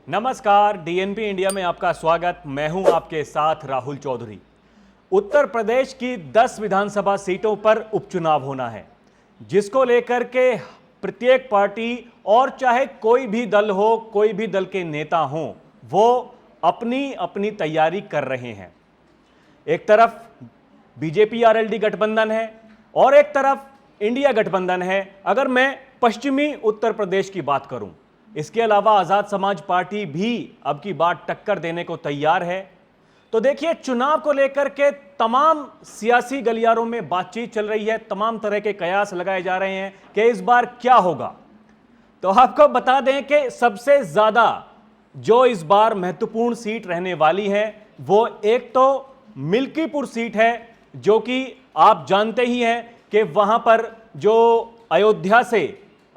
नमस्कार, DNP India में आपका स्वागत। मैं हूं आपके साथ राहुल चौधरी। उत्तर प्रदेश की 10 विधानसभा सीटों पर उपचुनाव होना है, जिसको लेकर के प्रत्येक पार्टी और चाहे कोई भी दल हो, कोई भी दल के नेता हो, वो अपनी अपनी तैयारी कर रहे हैं। एक तरफ बीजेपी आरएलडी गठबंधन है और एक तरफ इंडिया गठबंधन है। अगर मैं पश्चिमी उत्तर प्रदेश की बात करूं, इसके अलावा आजाद समाज पार्टी भी अब की बार टक्कर देने को तैयार है। तो देखिए, चुनाव को लेकर के तमाम सियासी गलियारों में बातचीत चल रही है, तमाम तरह के कयास लगाए जा रहे हैं कि इस बार क्या होगा। तो आपको बता दें कि सबसे ज्यादा जो इस बार महत्वपूर्ण सीट रहने वाली है वो एक तो मिल्कीपुर सीट है, जो कि आप जानते ही हैं कि वहां पर जो अयोध्या से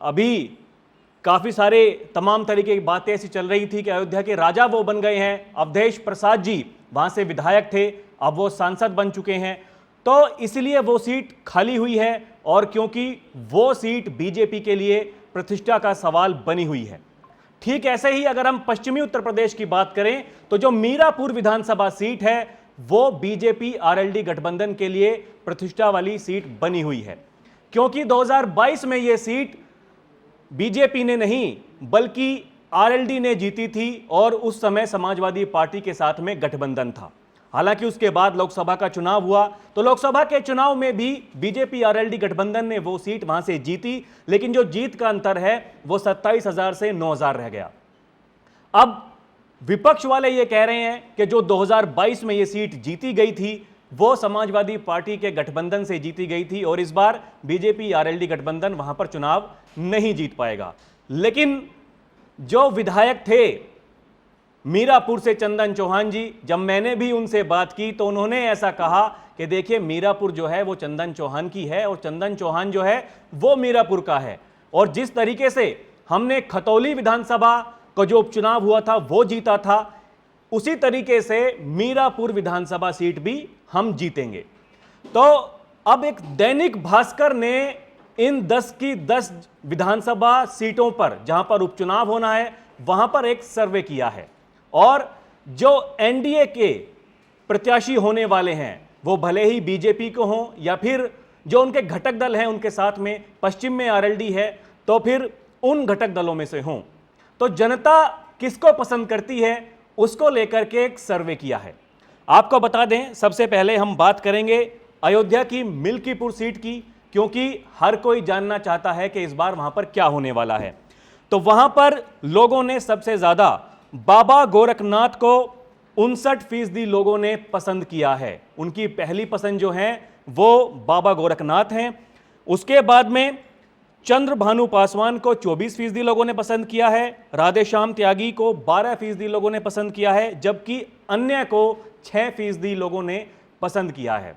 अभी काफी सारे तमाम तरीके की बातें ऐसी चल रही थी कि अयोध्या के राजा वो बन गए हैं। अवधेश प्रसाद जी वहां से विधायक थे, अब वो सांसद बन चुके हैं, तो इसलिए वो सीट खाली हुई है। और क्योंकि वो सीट बीजेपी के लिए प्रतिष्ठा का सवाल बनी हुई है। ठीक ऐसे ही अगर हम पश्चिमी उत्तर प्रदेश की बात करें तो जो मीरापुर विधानसभा सीट है वो बीजेपी आरएलडी गठबंधन के लिए प्रतिष्ठा वाली सीट बनी हुई है, क्योंकि 2022 में यह सीट बीजेपी ने नहीं बल्कि आरएलडी ने जीती थी और उस समय समाजवादी पार्टी के साथ में गठबंधन था। हालांकि उसके बाद लोकसभा का चुनाव हुआ, तो लोकसभा के चुनाव में भी बीजेपी आरएलडी गठबंधन ने वो सीट वहां से जीती, लेकिन जो जीत का अंतर है वो 27,000 से 9,000 रह गया। अब विपक्ष वाले ये कह रहे हैं कि जो 2022 में ये सीट जीती गई थी वो समाजवादी पार्टी के गठबंधन से जीती गई थी और इस बार बीजेपी आरएलडी गठबंधन वहां पर चुनाव नहीं जीत पाएगा। लेकिन जो विधायक थे मीरापुर से चंदन चौहान जी, जब मैंने भी उनसे बात की तो उन्होंने ऐसा कहा कि देखिए, मीरापुर जो है वो चंदन चौहान की है और चंदन चौहान जो है वो मीरापुर का है। और जिस तरीके से हमने खतौली विधानसभा का जो उपचुनाव हुआ था वो जीता था, उसी तरीके से मीरापुर विधानसभा सीट भी हम जीतेंगे। तो अब एक दैनिक भास्कर ने इन 10 की 10 विधानसभा सीटों पर जहां पर उपचुनाव होना है वहां पर एक सर्वे किया है और जो एनडीए के प्रत्याशी होने वाले हैं वो भले ही बीजेपी को हों या फिर जो उनके घटक दल हैं उनके साथ में पश्चिम में आरएलडी है तो फिर उन घटक दलों में से हों, तो जनता किसको पसंद करती है उसको लेकर के एक सर्वे किया है। आपको बता दें, सबसे पहले हम बात करेंगे अयोध्या की मिल्कीपुर सीट की, क्योंकि हर कोई जानना चाहता है कि इस बार वहां पर क्या होने वाला है। तो वहां पर लोगों ने सबसे ज्यादा बाबा गोरखनाथ को 59% लोगों ने पसंद किया है। उनकी पहली पसंद जो है वो बाबा गोरखनाथ हैं। उसके बाद में चंद्रभानु पासवान को 24% लोगों ने पसंद किया है। राधेश्याम त्यागी को 12% लोगों ने पसंद किया है, जबकि अन्य को 6% लोगों ने पसंद किया है।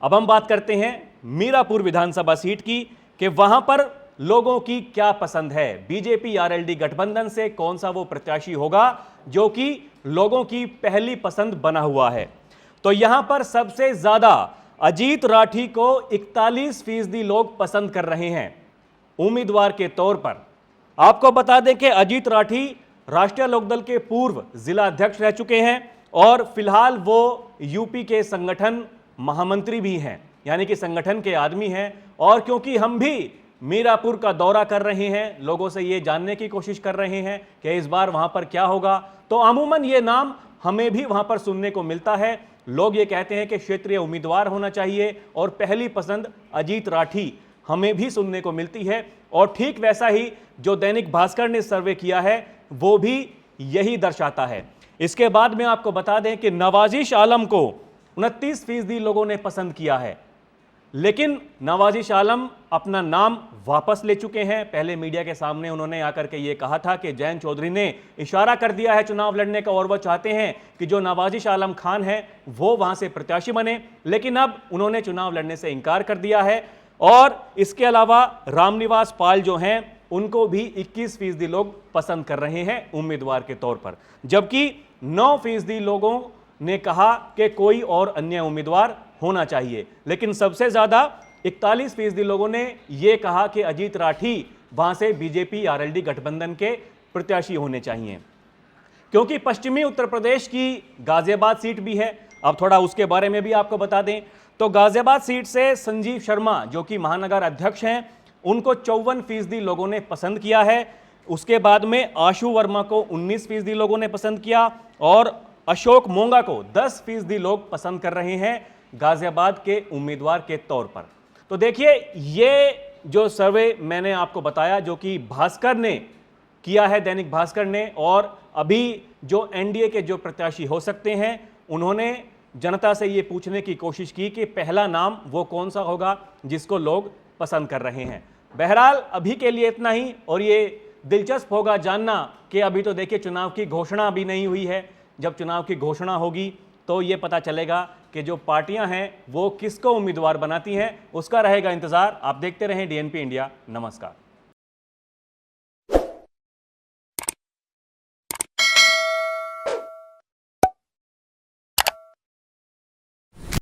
अब हम बात करते हैं मीरापुर विधानसभा सीट की कि वहां पर लोगों की क्या पसंद है। बीजेपी आरएलडी गठबंधन से कौन सा वो प्रत्याशी होगा जो कि लोगों की पहली पसंद बना हुआ है। तो यहां पर सबसे ज्यादा अजीत राठी को 41% लोग पसंद कर रहे हैं उम्मीदवार के तौर पर। आपको बता दें कि अजीत राठी राष्ट्रीय लोकदल के पूर्व जिला अध्यक्ष रह चुके हैं और फिलहाल वो यूपी के संगठन महामंत्री भी हैं, यानी कि संगठन के आदमी हैं। और क्योंकि हम भी मीरापुर का दौरा कर रहे हैं, लोगों से ये जानने की कोशिश कर रहे हैं कि इस बार वहां पर क्या होगा, तो अमूमन ये नाम हमें भी वहां पर सुनने को मिलता है। लोग ये कहते हैं कि क्षेत्रीय उम्मीदवार होना चाहिए और पहली पसंद अजीत राठी हमें भी सुनने को मिलती है। और ठीक वैसा ही जो दैनिक भास्कर ने सर्वे किया है वो भी यही दर्शाता है। इसके बाद में आपको बता दें कि नवाजिश आलम को 29% लोगों ने पसंद किया है, लेकिन नवाजिश आलम अपना नाम वापस ले चुके हैं। पहले मीडिया के सामने उन्होंने आकर के ये कहा था कि जयंत चौधरी ने इशारा कर दिया है चुनाव लड़ने का और वह चाहते हैं कि जो नवाजिश आलम खान है वो वहां से प्रत्याशी बने, लेकिन अब उन्होंने चुनाव लड़ने से इनकार कर दिया है। और इसके अलावा रामनिवास पाल जो हैं उनको भी 21% लोग पसंद कर रहे हैं उम्मीदवार के तौर पर, जबकि 9% लोगों ने कहा कि कोई और अन्य उम्मीदवार होना चाहिए। लेकिन सबसे ज्यादा 41% लोगों ने यह कहा कि अजीत राठी वहां से बीजेपी आरएलडी गठबंधन के प्रत्याशी होने चाहिए। क्योंकि पश्चिमी उत्तर प्रदेश की गाजियाबाद सीट भी है। अब थोड़ा उसके बारे में भी आपको बता दें तो गाजियाबाद सीट से संजीव शर्मा जो कि महानगर अध्यक्ष हैं, उनको 54% लोगों ने पसंद किया है। उसके बाद में आशु वर्मा को 19% लोगों ने पसंद किया और अशोक मोंगा को 10% लोग पसंद कर रहे हैं गाजियाबाद के उम्मीदवार के तौर पर। तो देखिए, ये जो सर्वे मैंने आपको बताया जो कि भास्कर ने किया है, दैनिक भास्कर ने, और अभी जो एनडीए के जो प्रत्याशी हो सकते हैं उन्होंने जनता से ये पूछने की कोशिश की कि पहला नाम वो कौन सा होगा जिसको लोग पसंद कर रहे हैं। बहरहाल अभी के लिए इतना ही, और ये दिलचस्प होगा जानना कि अभी तो देखिए चुनाव की घोषणा अभी नहीं हुई है। जब चुनाव की घोषणा होगी तो ये पता चलेगा कि जो पार्टियां हैं वो किसको उम्मीदवार बनाती हैं, उसका रहेगा इंतजार। आप देखते रहें डीएनपी इंडिया। नमस्कार।